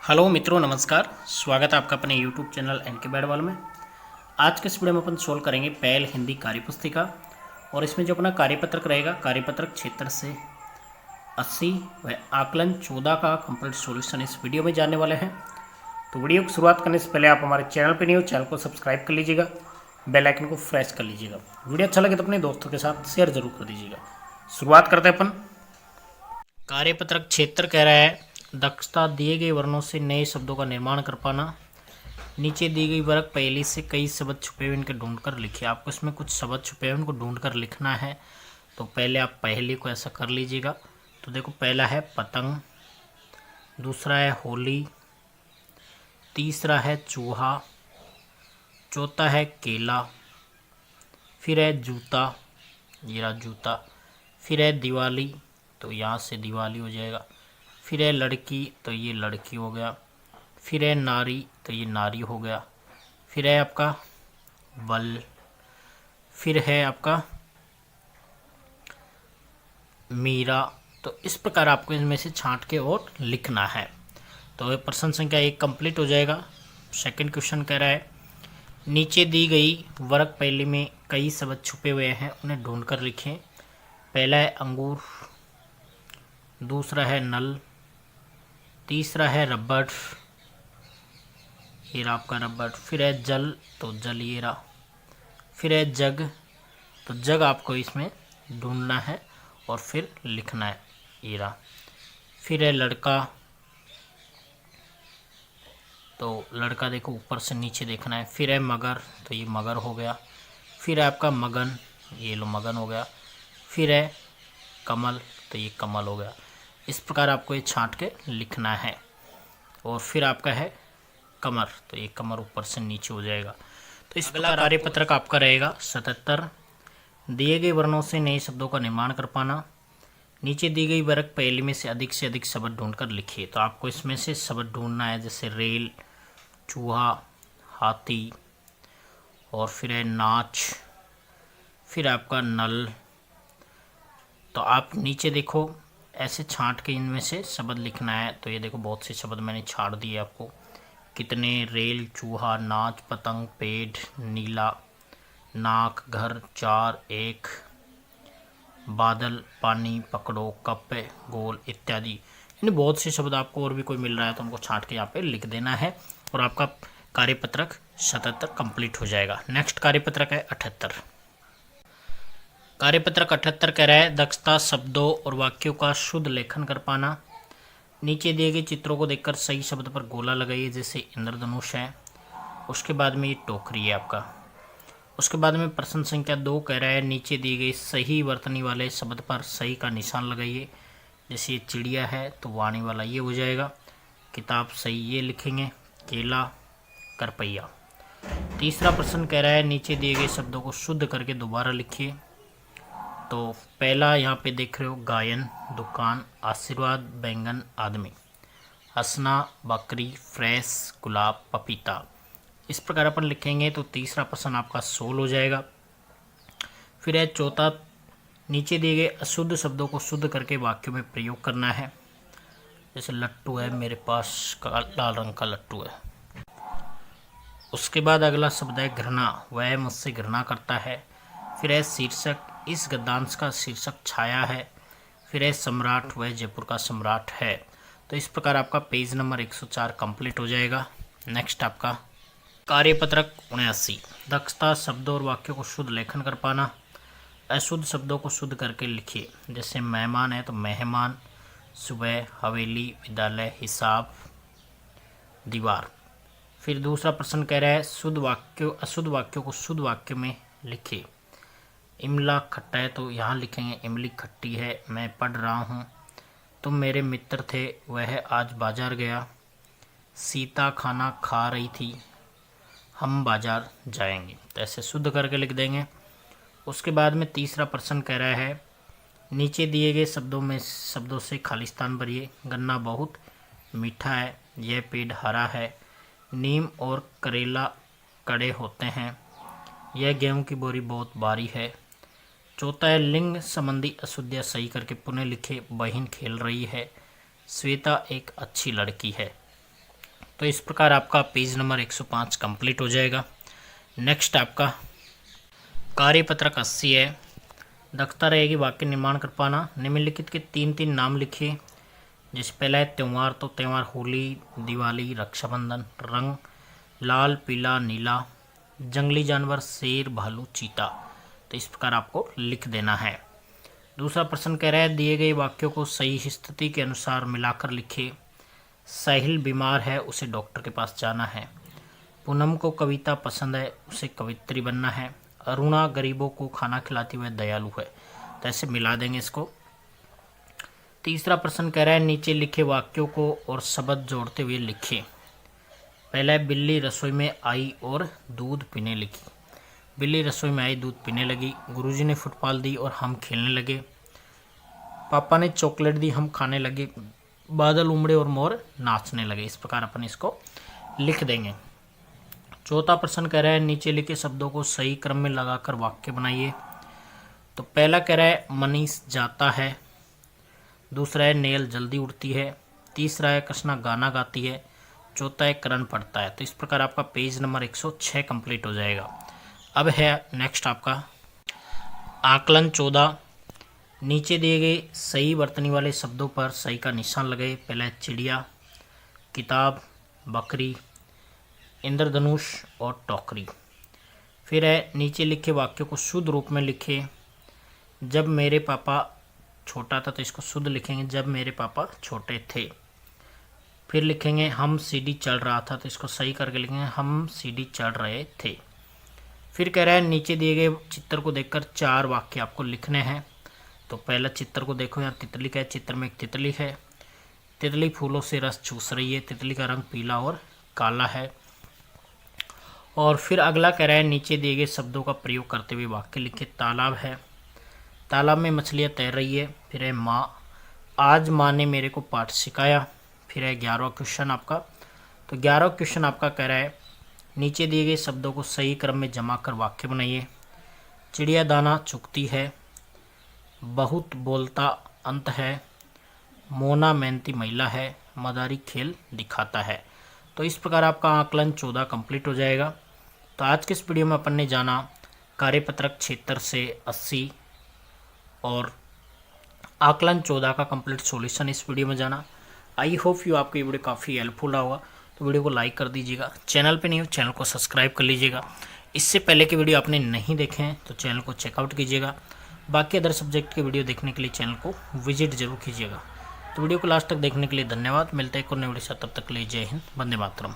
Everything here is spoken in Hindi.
हेलो मित्रों, नमस्कार। स्वागत है आपका अपने यूट्यूब चैनल एनके बैडवाल में। आज के इस वीडियो में अपन सोल्व करेंगे पहल हिंदी कार्यपुस्तिका। और इसमें जो अपना कार्यपत्रक रहेगा, कार्यपत्रक क्षेत्र से 80 व आकलन 14 का कंप्लीट सॉल्यूशन इस वीडियो में जानने वाले हैं। तो वीडियो की शुरुआत करने से पहले आप हमारे चैनल पर नहीं हो, चैनल को सब्सक्राइब कर लीजिएगा, बेल आइकन को प्रेस कर लीजिएगा। वीडियो अच्छा लगे तो अपने दोस्तों के साथ शेयर जरूर कर दीजिएगा। शुरुआत करते हैं अपन। कार्यपत्रक क्षेत्र कह रहा है दक्षता दिए गए वर्णों से नए शब्दों का निर्माण कर पाना। नीचे दी गई वर्ग पहली से कई शब्द छुपे हुए इनके ढूंढ कर लिखिए। आपको इसमें कुछ शब्द छुपे हुए उनको ढूंढ कर लिखना है। तो पहले आप पहली को ऐसा कर लीजिएगा। तो देखो, पहला है पतंग, दूसरा है होली, तीसरा है चूहा, चौथा है केला, फिर है जूता, ये रहा जूता, फिर है दिवाली, तो यहाँ से दिवाली हो जाएगा, फिर है लड़की, तो ये लड़की हो गया, फिर है नारी, तो ये नारी हो गया, फिर है आपका बल, फिर है आपका मीरा। तो इस प्रकार आपको इनमें से छांट के और लिखना है। तो ये प्रश्न संख्या 1 कंप्लीट हो जाएगा। सेकंड क्वेश्चन कह रहा है नीचे दी गई वर्ग पहली में कई शब्द छुपे हुए हैं, उन्हें ढूंढ कर लिखें। पहला है अंगूर, दूसरा है नल, तीसरा है रबड़, ये रहा आपका रबड़, फिर है जल, तो जल ये रहा, फिर है जग, तो जग आपको इसमें ढूंढना है और फिर लिखना है, ये रहा, फिर है लड़का, तो लड़का देखो ऊपर से नीचे देखना है, फिर है मगर, तो ये मगर हो गया, फिर है आपका मगन, ये लो मगन हो गया, फिर है कमल, तो ये कमल हो गया। इस प्रकार आपको ये छांट के लिखना है। और फिर आपका है कमर, तो ये कमर ऊपर से नीचे हो जाएगा। तो इस प्रकार कार्यपत्रक आपका रहेगा 77। दिए गए वर्णों से नए शब्दों का निर्माण कर पाना। नीचे दी गई वर्ग पहली में से अधिक शब्द ढूंढकर लिखिए। तो आपको इसमें से शब्द ढूंढना है, जैसे रेल, चूहा, हाथी, और फिर है नाच, फिर आपका नल। तो आप नीचे देखो, ऐसे छांट के इनमें से शब्द लिखना है। तो ये देखो बहुत से शब्द मैंने छाड़ दिए आपको। कितने, रेल, चूहा, नाच, पतंग, पेड़, नीला, नाक, घर, चार, एक, बादल, पानी, पकड़ो, कप, गोल इत्यादि। यानी बहुत से शब्द आपको और भी कोई मिल रहा है तो उनको छांट के यहाँ पे लिख देना है और आपका कार्यपत्रक 77 कंप्लीट हो जाएगा। नेक्स्ट कार्यपत्रक है 78। कार्यपत्रक 78 कह रहा है दक्षता शब्दों और वाक्यों का शुद्ध लेखन कर पाना। नीचे दिए गए चित्रों को देखकर सही शब्द पर गोला लगाइए, जैसे इंद्रधनुष है। उसके बाद में ये टोकरी है आपका। उसके बाद में प्रश्न संख्या 2 कह रहा है नीचे दिए गए सही वर्तनी वाले शब्द पर सही का निशान लगाइए। जैसे ये चिड़िया है तो वाणी वाला ये हो जाएगा, किताब सही ये लिखेंगे, केला, करपैया। तीसरा प्रश्न कह रहा है नीचे दिए गए शब्दों को शुद्ध करके दोबारा लिखिए। तो पहला यहाँ पे देख रहे हो, गायन, दुकान, आशीर्वाद, बैंगन, आदमी, हंसना, बकरी, फ्रेश, गुलाब, पपीता। इस प्रकार अपन लिखेंगे तो तीसरा प्रश्न आपका 16 हो जाएगा। फिर है चौथा, नीचे दिए गए अशुद्ध शब्दों को शुद्ध करके वाक्यों में प्रयोग करना है। जैसे लट्टू है, मेरे पास लाल रंग का लट्टू है। उसके बाद अगला शब्द है घृणा, वह मुझसे घृणा करता है। फिर है शीर्षक, इस गद्यांश का शीर्षक छाया है। फिर है सम्राट, वह जयपुर का सम्राट है। तो इस प्रकार आपका पेज नंबर 104 कंप्लीट हो जाएगा। नेक्स्ट आपका कार्यपत्रक 79। दक्षता शब्दों और वाक्यों को शुद्ध लेखन कर पाना। अशुद्ध शब्दों को शुद्ध करके लिखिए। जैसे मेहमान है तो मेहमान, सुबह, हवेली, विद्यालय, हिसाब, दीवार। फिर दूसरा प्रश्न कह रहा है शुद्ध वाक्यों अशुद्ध वाक्यों को शुद्ध वाक्य में लिखिए। इमला खट्टा है तो यहाँ लिखेंगे इमली खट्टी है। मैं पढ़ रहा हूँ। तुम मेरे मित्र थे, वह आज बाजार गया। सीता खाना खा रही थी, हम बाजार जाएंगे। तो ऐसे शुद्ध करके लिख देंगे। उसके बाद में तीसरा प्रश्न कह रहा है नीचे दिए गए शब्दों से खाली स्थान भरिए। गन्ना बहुत मीठा है, यह पेड़ हरा है। नीम और करेला कड़े होते हैं, यह गेहूं की बोरी बहुत भारी है। चौथा है लिंग संबंधी अशुद्धियाँ सही करके पुनः लिखे। बहन खेल रही है, श्वेता एक अच्छी लड़की है। तो इस प्रकार आपका पेज नंबर 105 कंप्लीट हो जाएगा। नेक्स्ट आपका कार्यपत्रक 80 है। दक्षता रहेगी वाक्य निर्माण कर पाना। निम्नलिखित के 3 नाम लिखिए। जैसे पहला है त्यौहार, तो त्यौहार होली, दिवाली, रक्षाबंधन। रंग लाल, पीला, नीला। जंगली जानवर शेर, भालू, चीता। तो इस प्रकार आपको लिख देना है। दूसरा प्रश्न कह रहा है दिए गए वाक्यों को सही स्थिति के अनुसार मिलाकर लिखिए। साहिल बीमार है, उसे डॉक्टर के पास जाना है। पूनम को कविता पसंद है, उसे कवित्री बनना है। अरुणा गरीबों को खाना खिलाती हुए दयालु है। तो ऐसे मिला देंगे इसको। तीसरा प्रश्न कह रहा है नीचे लिखे वाक्यों को और शब्द जोड़ते हुए लिखिए। पहला है बिल्ली रसोई में आई और दूध पीने लगी। बिल्ली रसोई में आई, दूध पीने लगी। गुरुजी ने फुटबॉल दी और हम खेलने लगे। पापा ने चॉकलेट दी, हम खाने लगे। बादल उमड़े और मोर नाचने लगे। इस प्रकार अपन इसको लिख देंगे। चौथा प्रश्न कह रहा है नीचे लिखे शब्दों को सही क्रम में लगाकर वाक्य बनाइए। तो पहला कह रहा है मनीष जाता है। दूसरा है नेल जल्दी उड़ती है। तीसरा है कृष्णा गाना गाती है। चौथा है करण पढ़ता है। तो इस प्रकार आपका पेज नंबर 106 कंप्लीट हो जाएगा। अब है नेक्स्ट आपका आकलन 14। नीचे दिए गए सही वर्तनी वाले शब्दों पर सही का निशान लगाए। पहला है चिड़िया, किताब, बकरी, इंद्रधनुष और टोकरी। फिर है नीचे लिखे वाक्यों को शुद्ध रूप में लिखे। जब मेरे पापा छोटा था, तो इसको शुद्ध लिखेंगे जब मेरे पापा छोटे थे। फिर लिखेंगे हम सीढ़ी चढ़ रहा था, तो इसको सही करके लिखेंगे हम सीढ़ी चढ़ रहे थे। फिर कह रहा है नीचे दिए गए चित्र को देखकर 4 वाक्य आपको लिखने हैं। तो पहला चित्र को देखो, यहाँ तितली का है। चित्र में एक तितली है। तितली फूलों से रस चूस रही है। तितली का रंग पीला और काला है। और फिर अगला कह रहा है नीचे दिए गए शब्दों का प्रयोग करते हुए वाक्य लिखे। तालाब है, तालाब में मछलियाँ तैर रही है। फिर है माँ, आज माँ ने मेरे को पाठ सिखाया। फिर है 11वां क्वेश्चन आपका। तो 11वां क्वेश्चन आपका कह रहा है नीचे दिए गए शब्दों को सही क्रम में जमा कर वाक्य बनाइए। चिड़िया दाना चुगती है। बहुत बोलता अंत है। मोना मेहनती महिला है। मदारी खेल दिखाता है। तो इस प्रकार आपका आकलन 14 कंप्लीट हो जाएगा। तो आज के इस वीडियो में अपन ने जाना कार्यपत्रक 76 से 80 और आकलन 14 का कंप्लीट सॉल्यूशन इस वीडियो में जाना। आई होप यू आपको ये वीडियो काफ़ी हेल्पफुल रहा होगा। तो वीडियो को लाइक कर दीजिएगा। चैनल पे नहीं हो चैनल को सब्सक्राइब कर लीजिएगा। इससे पहले के वीडियो आपने नहीं देखे हैं तो चैनल को चेकआउट कीजिएगा। बाकी अदर सब्जेक्ट के वीडियो देखने के लिए चैनल को विजिट जरूर कीजिएगा। तो वीडियो को लास्ट तक देखने के लिए धन्यवाद। मिलते हैं एक और नए वीडियो से, तब तक के लिए जय हिंद, वंदे मातरम।